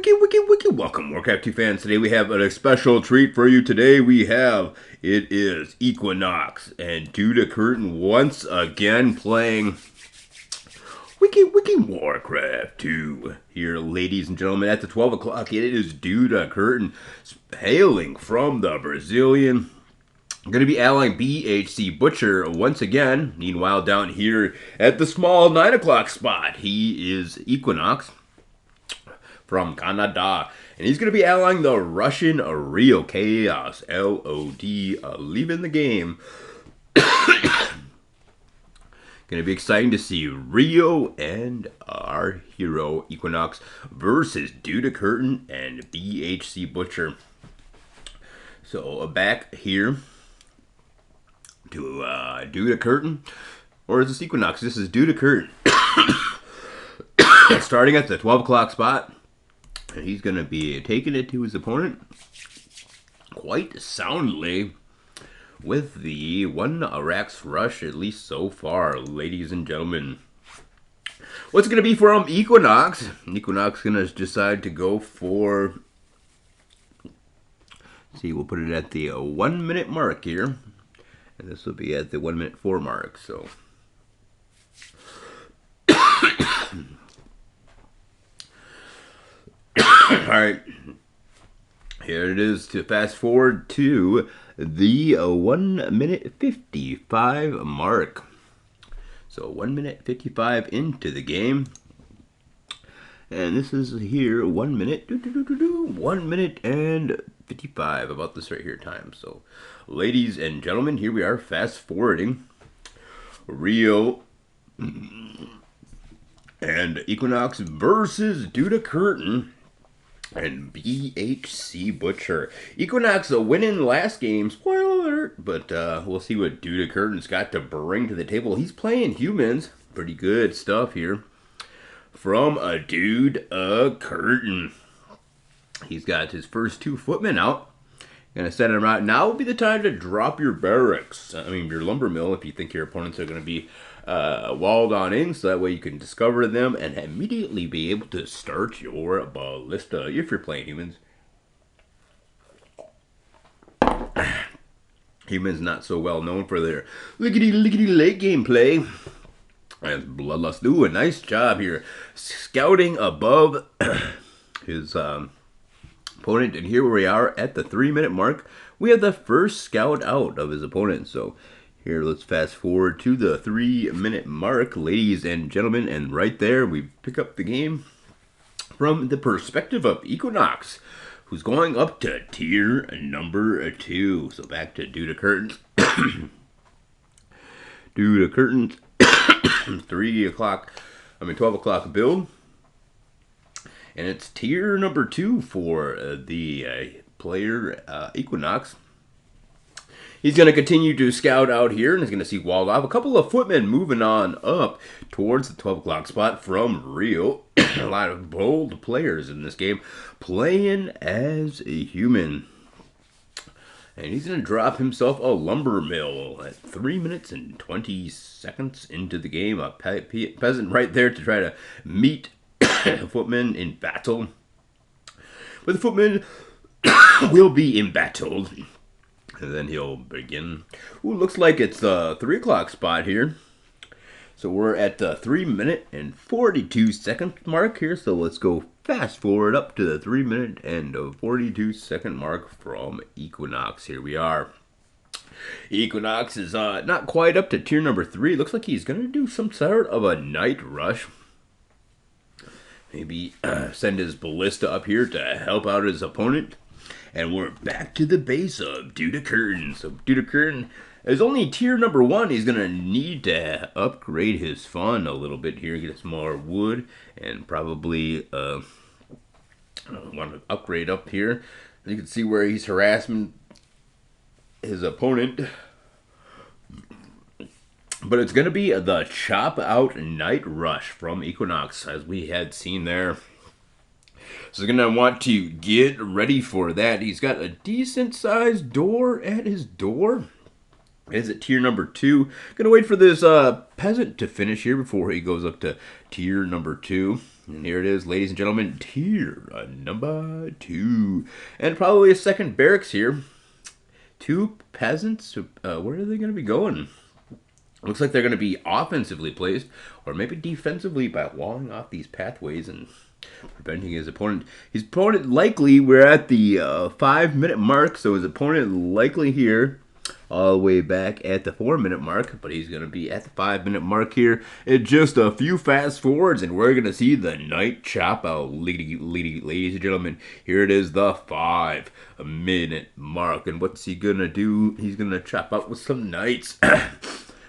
Wiki. Welcome, Warcraft 2 fans. Today we have a special treat for you. Today it is Equinox and Dudakurtan once again playing Wiki Warcraft 2. Here, ladies and gentlemen, at the 12 o'clock, it is Dudakurtan hailing from the Brazilian. Going to be allying BHC Butcher once again. Meanwhile, down here at the small 9 o'clock spot, he is Equinox from Canada. And he's going to be allying the Russian Rio Chaos, LOD, leaving the game. Going to be exciting to see Rio and our hero Equinox versus Dudakurtan and BHC Butcher. So back here to Dudakurtan, or is this Equinox? This is Dudakurtan. Starting at the 12 o'clock spot. And he's going to be taking it to his opponent quite soundly with the one Arax rush, at least so far, ladies and gentlemen. What's it going to be from Equinox? Equinox going to decide to go for, see, we'll put it at the 1 minute mark here. And this will be at the 1 minute 4 mark, so. Alright, here it is to fast forward to the 1 minute 55 mark. So 1 minute 55 into the game. And this is here 1 minute, 1 minute and 55, about this right here time. So ladies and gentlemen, here we are fast forwarding Rio and Equinox versus Dudakurtan and BHC Butcher. Equinox winning last game, spoiler alert, but we'll see what Dudakurtan's got to bring to the table. He's playing humans, pretty good stuff here from a Dudakurtan. He's got his first 2 footmen out. Gonna set him out. Now would be the time to drop your barracks. I mean, your lumber mill, if you think your opponents are going to be walled on in, so that way you can discover them and immediately be able to start your ballista if you're playing humans. Humans not so well known for their lickety late game play. As Bloodlust do a nice job here scouting above his opponent, and here we are at the 3 minute mark. We have the first scout out of his opponent. So here, let's fast forward to the 3 minute mark, ladies and gentlemen, and right there we pick up the game from the perspective of Equinox, who's going up to tier number 2. So back to Dudakurtan. Dudakurtan's 12 o'clock build. And it's tier number 2 for the player Equinox. He's going to continue to scout out here and is going to see walled off. A couple of footmen moving on up towards the 12 o'clock spot from Rio. A lot of bold players in this game playing as a human. And he's going to drop himself a lumber mill at 3 minutes and 20 seconds into the game. A peasant right there to try to meet footmen in battle. But the footmen will be embattled. And then he'll begin. Ooh, looks like it's the 3 o'clock spot here. So we're at the 3 minute and 42 second mark here. So let's go fast forward up to the 3 minute and 42 second mark from Equinox. Here we are. Equinox is not quite up to tier number 3. Looks like he's going to do some sort of a night rush. Maybe send his ballista up here to help out his opponent. And we're back to the base of Dudakurtan. So Dudakurtan is only tier number 1. He's going to need to upgrade his fun a little bit here. Get some more wood and probably want to upgrade up here. You can see where he's harassing his opponent. But it's going to be the Chop Out Night Rush from Equinox, as we had seen there. So he's going to want to get ready for that. He's got a decent-sized door at his door. Is it tier number 2? Going to wait for this peasant to finish here before he goes up to tier number 2. And here it is, ladies and gentlemen, tier number 2. And probably a second barracks here. 2 peasants. Where are they going to be going? Looks like they're going to be offensively placed, or maybe defensively by walling off these pathways and preventing his opponent. His opponent likely, we're at the 5-minute mark, so his opponent likely here all the way back at the 4-minute mark, but he's going to be at the 5-minute mark here in just a few fast forwards, and we're going to see the knight chop out, ladies and gentlemen. Here it is, the 5-minute mark, and what's he going to do? He's going to chop out with some knights.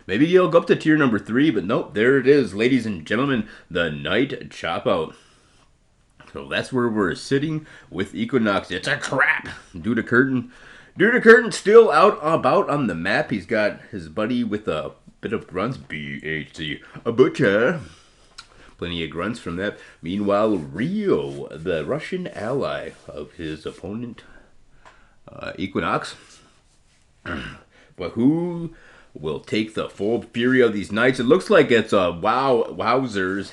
Maybe he'll go up to tier number 3, but nope, there it is, ladies and gentlemen, the knight chop out. So that's where we're sitting with Equinox. It's a trap. Dudakurtan. Dudakurtan's still out about on the map. He's got his buddy with a bit of grunts. BHC. A butcher. Plenty of grunts from that. Meanwhile, Rio, the Russian ally of his opponent, Equinox. But who will take the full fury of these knights? It looks like it's a wowzers.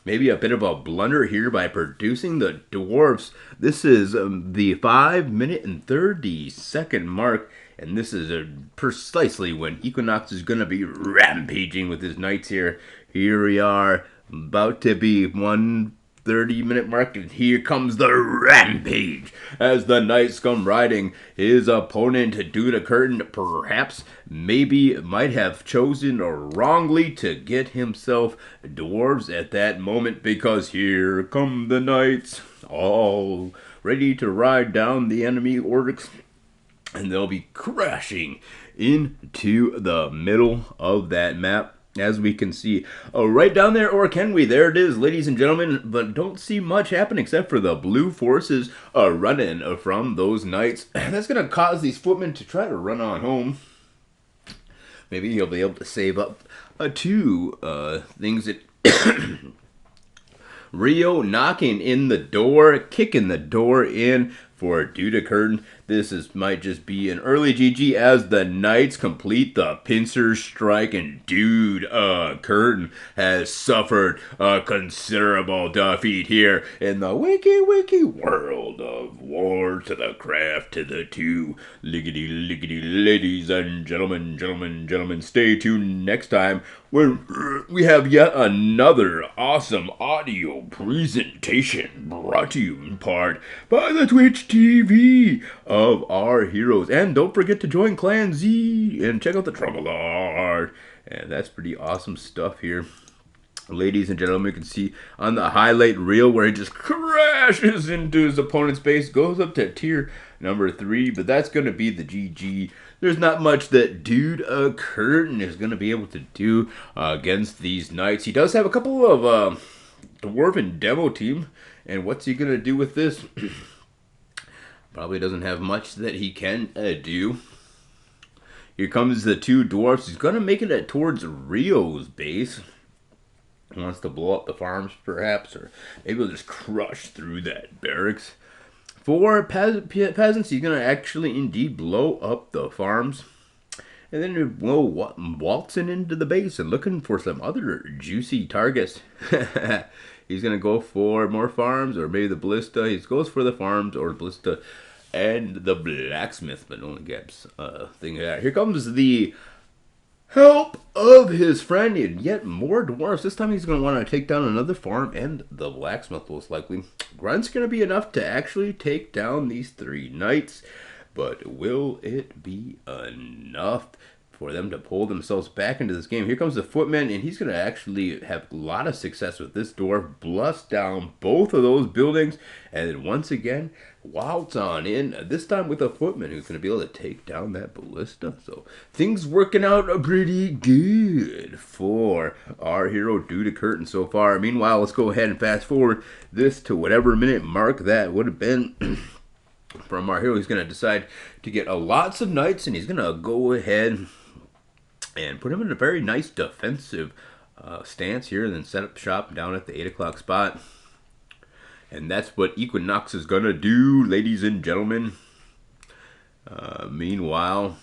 Maybe a bit of a blunder here by producing the dwarfs. This is the 5-minute and 30-second mark, and this is precisely when Equinox is going to be rampaging with his knights here. Here we are, about to be 1:30-minute mark, and here comes the rampage as the knights come riding. His opponent, Dudakurtan, perhaps, maybe, might have chosen wrongly to get himself dwarves at that moment, because here come the knights, all ready to ride down the enemy orcs, and they'll be crashing into the middle of that map. As we can see, right down there, or can we? There it is, ladies and gentlemen, but don't see much happen except for the blue forces running from those knights. That's going to cause these footmen to try to run on home. Maybe he'll be able to save up 2 things that... Rio knocking in the door, kicking the door in for Dudakurtan. This might just be an early GG as the knights complete the pincer strike, and Dudakurtan has suffered a considerable defeat here in the wiki world of War to the Craft to the 2. Lickety, ladies and gentlemen, stay tuned next time when we have yet another awesome audio presentation brought to you in part by the Twitch TV of our heroes. And don't forget to join Clan Z and check out the trouble art. And that's pretty awesome stuff here. Ladies and gentlemen, you can see on the highlight reel where he just crashes into his opponent's base, goes up to tier number 3, but that's going to be the GG. There's not much that Dudakurtan is going to be able to do against these knights. He does have a couple of dwarven demo team, and what's he going to do with this? Probably doesn't have much that he can do. Here comes the 2 dwarfs. He's going to make it towards Rio's base. He wants to blow up the farms, perhaps, or maybe he'll just crush through that barracks. For peasants, he's going to actually indeed blow up the farms. And then we'll waltzing into the base and looking for some other juicy targets. He's going to go for more farms, or maybe the ballista. He goes for the farms or the ballista and the blacksmith, but only gets a thing of that. Here comes the help of his friend, and yet more dwarfs. This time he's going to want to take down another farm and the blacksmith, most likely. Grunt's going to be enough to actually take down these 3 knights, but will it be enough for them to pull themselves back into this game? Here comes the footman, and he's going to actually have a lot of success with this dwarf. Bust down both of those buildings, and then once again, waltz on in, this time with a footman who's going to be able to take down that ballista. So things working out pretty good for our hero Dudakurtan so far. Meanwhile, let's go ahead and fast forward this to whatever minute mark that would have been. From our hero, he's going to decide to get lots of knights, and he's going to go ahead and put him in a very nice defensive stance here, and then set up shop down at the 8 o'clock spot. And that's what Equinox is going to do, ladies and gentlemen. Meanwhile,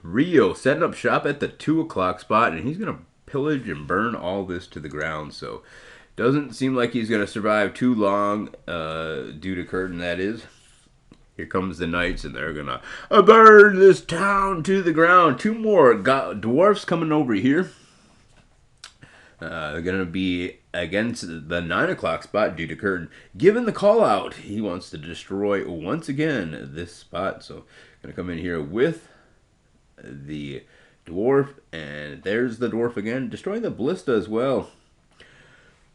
Rio setting up shop at the 2 o'clock spot, and he's going to pillage and burn all this to the ground. So Doesn't seem like he's going to survive too long, dudakurtan, that is. Here comes the knights, and they're going to burn this town to the ground. Two more dwarfs coming over here. They're going to be against the 9 o'clock spot. Dudakurtan given the call out. He wants to destroy once again this spot. So going to come in here with the dwarf, and there's the dwarf again, destroying the ballista as well.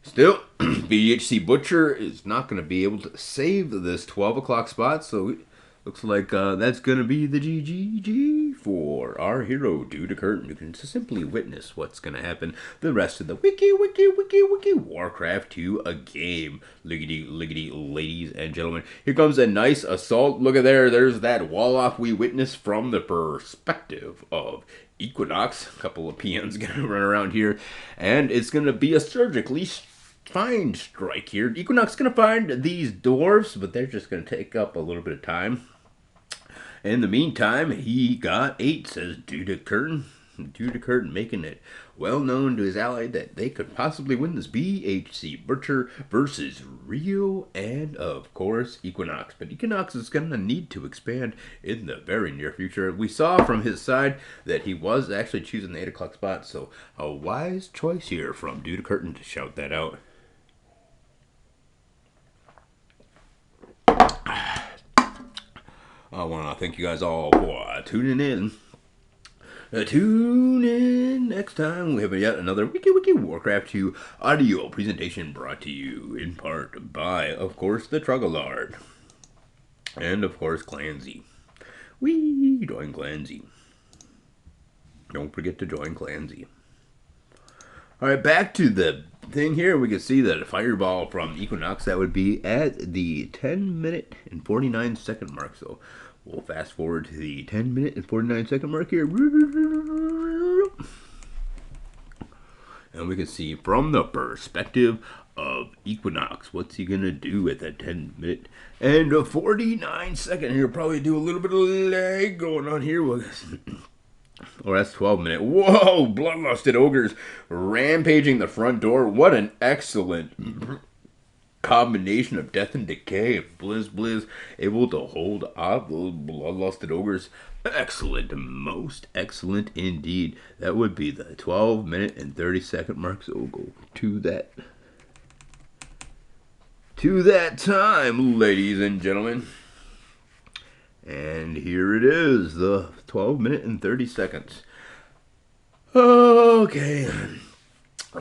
Still, BHC Butcher is not going to be able to save this 12 o'clock spot, so it looks like that's going to be the GGG for our hero, Dudakurtan, who can simply witness what's going to happen the rest of the wiki Warcraft 2 a game. Liggity, ladies and gentlemen. Here comes a nice assault. Look at there. There's that wall off we witnessed from the perspective of Equinox. A couple of PNs going to run around here, and it's going to be a surgically fine strike here. Equinox going to find these dwarves, but they're just going to take up a little bit of time. In the meantime, he got 8, says Dudakurtan. Dudakurtan making it well known to his ally that they could possibly win this BHC Butcher versus Rio and, of course, Equinox. But Equinox is going to need to expand in the very near future. We saw from his side that he was actually choosing the 8 o'clock spot, so a wise choice here from Dudakurtan to shout that out. I want to thank you guys all for tuning in. Tune in next time. We have yet another wiki Warcraft 2 audio presentation brought to you in part by, of course, the Truggleard. And, of course, Clanzy. Join Clanzy. Don't forget to join Clanzy. Alright, back to the thing here. We can see that a fireball from Equinox, that would be at the 10-minute and 49-second mark. So we'll fast forward to the 10-minute and 49-second mark here. And we can see from the perspective of Equinox, what's he going to do at that 10-minute and 49-second here? Probably do a little bit of lag going on here. Oh, that's 12-minute. Whoa, bloodlusted ogres rampaging the front door. What an excellent combination of death and decay. Blizz able to hold off those bloodlusted ogres. Excellent, most excellent indeed. That would be the 12-minute and 30-second mark. So we'll go to that time, ladies and gentlemen. And here it is, the 12-minute and 30 seconds. Okay.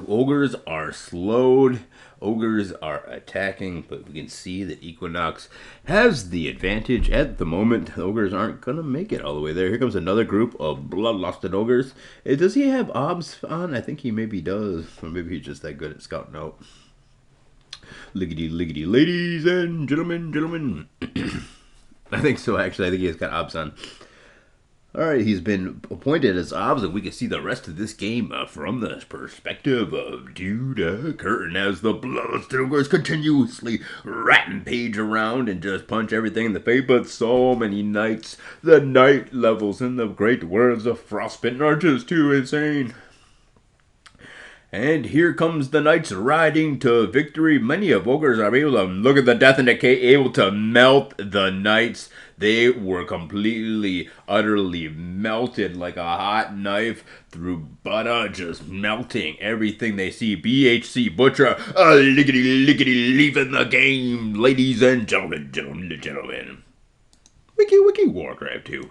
Ogres are slowed. Ogres are attacking, but we can see that Equinox has the advantage at the moment. The ogres aren't going to make it all the way there. Here comes another group of bloodlusted ogres. Does he have obs on? I think he maybe does. Or maybe he's just that good at scouting out. Liggity, ladies and gentlemen. I think so, actually. I think he's got obs on. Alright, he's been appointed as obs, and we can see the rest of this game from the perspective of Dudakurtan as the bloodlusted ogres continuously rampage around and just punch everything in the face. But so many knights, the knight levels in the great words of Frostbitten are just too insane. And here comes the knights riding to victory. Many of ogres are able to look at the death and decay, able to melt the knights. They were completely, utterly melted like a hot knife through butter, just melting everything they see. BHC Butcher, lickety leaving the game, ladies and gentlemen. Wiki Warcraft 2.